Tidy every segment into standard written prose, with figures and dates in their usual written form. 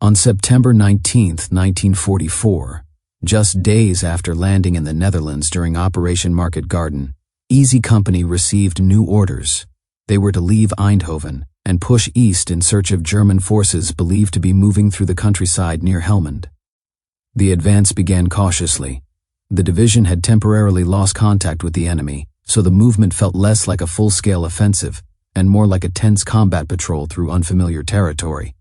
On September 19, 1944, just days after landing in the Netherlands during Operation Market Garden, Easy Company received new orders. They were to leave Eindhoven and push east in search of German forces believed to be moving through the countryside near Helmond. The advance began cautiously. The division had temporarily lost contact with the enemy, so the movement felt less like a full-scale offensive and more like a tense combat patrol through unfamiliar territory.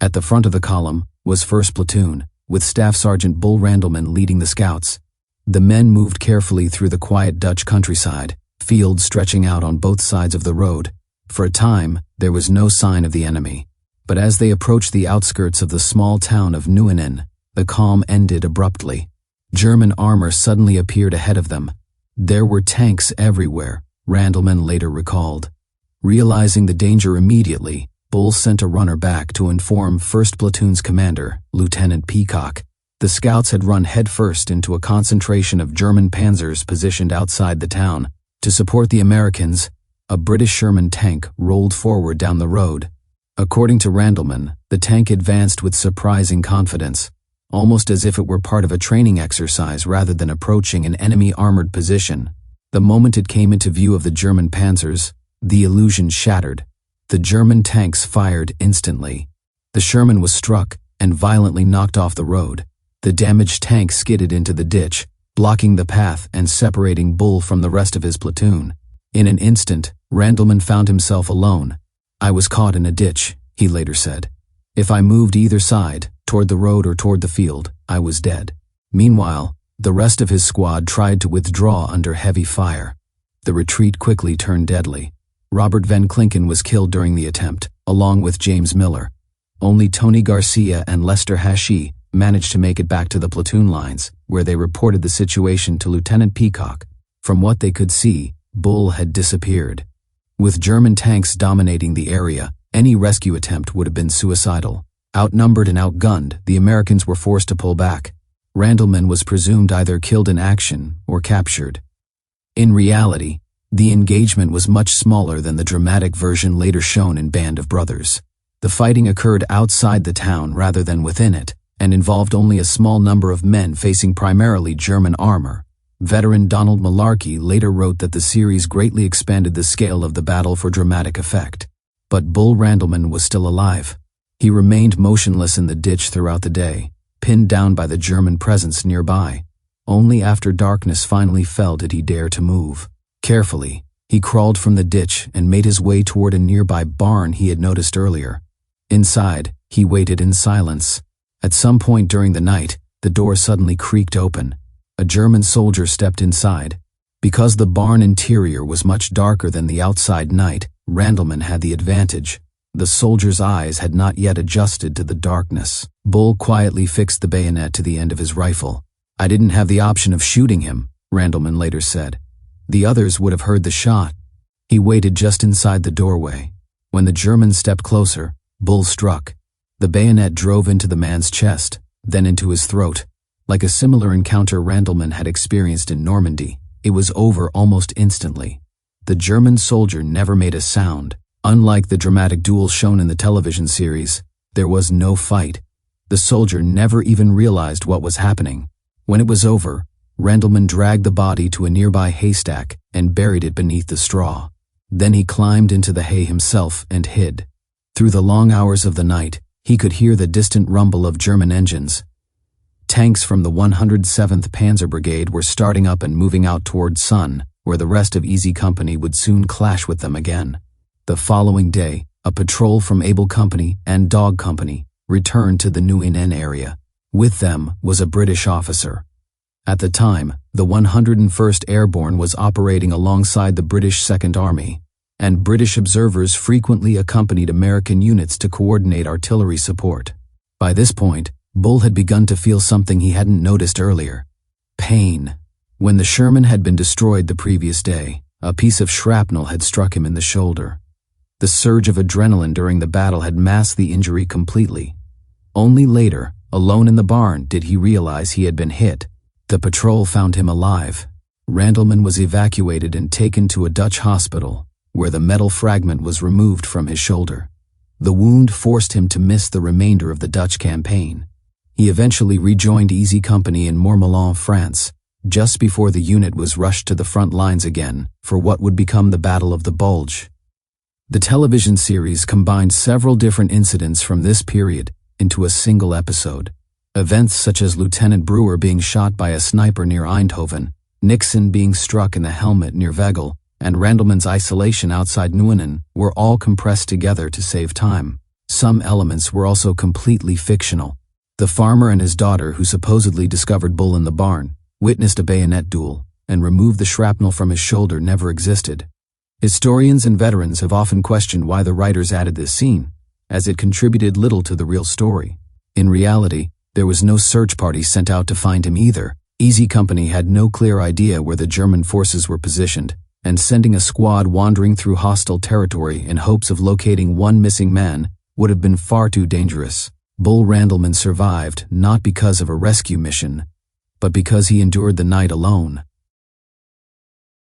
At the front of the column was 1st Platoon, with Staff Sergeant Bull Randleman leading the scouts. The men moved carefully through the quiet Dutch countryside, fields stretching out on both sides of the road. For a time, there was no sign of the enemy. But as they approached the outskirts of the small town of Neunen, the calm ended abruptly. German armor suddenly appeared ahead of them. There were tanks everywhere, Randleman later recalled. Realizing the danger immediately, Bull sent a runner back to inform 1st Platoon's commander, Lieutenant Peacock. The scouts had run headfirst into a concentration of German panzers positioned outside the town. To support the Americans, a British Sherman tank rolled forward down the road. According to Randleman, the tank advanced with surprising confidence, almost as if it were part of a training exercise rather than approaching an enemy armored position. The moment it came into view of the German panzers, the illusion shattered. The German tanks fired instantly. The Sherman was struck and violently knocked off the road. The damaged tank skidded into the ditch, blocking the path and separating Bull from the rest of his platoon. In an instant, Randleman found himself alone. "I was caught in a ditch," he later said. "If I moved either side, toward the road or toward the field, I was dead." Meanwhile, the rest of his squad tried to withdraw under heavy fire. The retreat quickly turned deadly. Robert Van Klinken was killed during the attempt, along with James Miller. Only Tony Garcia and Lester Hashi managed to make it back to the platoon lines, where they reported the situation to Lieutenant Peacock. From what they could see, Bull had disappeared. With German tanks dominating the area, any rescue attempt would have been suicidal. Outnumbered and outgunned, the Americans were forced to pull back. Randleman was presumed either killed in action or captured. In reality, the engagement was much smaller than the dramatic version later shown in Band of Brothers. The fighting occurred outside the town rather than within it, and involved only a small number of men facing primarily German armor. Veteran Donald Malarkey later wrote that the series greatly expanded the scale of the battle for dramatic effect. But Bull Randleman was still alive. He remained motionless in the ditch throughout the day, pinned down by the German presence nearby. Only after darkness finally fell did he dare to move. Carefully, he crawled from the ditch and made his way toward a nearby barn he had noticed earlier. Inside, he waited in silence. At some point during the night, the door suddenly creaked open. A German soldier stepped inside. Because the barn interior was much darker than the outside night, Randleman had the advantage. The soldier's eyes had not yet adjusted to the darkness. Bull quietly fixed the bayonet to the end of his rifle. "I didn't have the option of shooting him," Randleman later said. "The others would have heard the shot." He waited just inside the doorway. When the German stepped closer, Bull struck. The bayonet drove into the man's chest, then into his throat. Like a similar encounter Randleman had experienced in Normandy, it was over almost instantly. The German soldier never made a sound. Unlike the dramatic duel shown in the television series, there was no fight. The soldier never even realized what was happening. When it was over, Randleman dragged the body to a nearby haystack and buried it beneath the straw. Then he climbed into the hay himself and hid. Through the long hours of the night, he could hear the distant rumble of German engines. Tanks from the 107th Panzer Brigade were starting up and moving out toward Sun, where the rest of Easy Company would soon clash with them again. The following day, a patrol from Able Company and Dog Company returned to the Neunen area. With them was a British officer. At the time, the 101st Airborne was operating alongside the British Second Army, and British observers frequently accompanied American units to coordinate artillery support. By this point, Bull had begun to feel something he hadn't noticed earlier: pain. When the Sherman had been destroyed the previous day, a piece of shrapnel had struck him in the shoulder. The surge of adrenaline during the battle had masked the injury completely. Only later, alone in the barn, did he realize he had been hit. The patrol found him alive. Randleman was evacuated and taken to a Dutch hospital, where the metal fragment was removed from his shoulder. The wound forced him to miss the remainder of the Dutch campaign. He eventually rejoined Easy Company in Mourmelon, France, just before the unit was rushed to the front lines again for what would become the Battle of the Bulge. The television series combined several different incidents from this period into a single episode. Events such as Lieutenant Brewer being shot by a sniper near Eindhoven, Nixon being struck in the helmet near Veghel, and Randleman's isolation outside Neunen were all compressed together to save time. Some elements were also completely fictional. The farmer and his daughter, who supposedly discovered Bull in the barn, witnessed a bayonet duel, and removed the shrapnel from his shoulder, never existed. Historians and veterans have often questioned why the writers added this scene, as it contributed little to the real story. In reality, there was no search party sent out to find him either. Easy Company had no clear idea where the German forces were positioned, and sending a squad wandering through hostile territory in hopes of locating one missing man would have been far too dangerous. Bull Randleman survived not because of a rescue mission, but because he endured the night alone.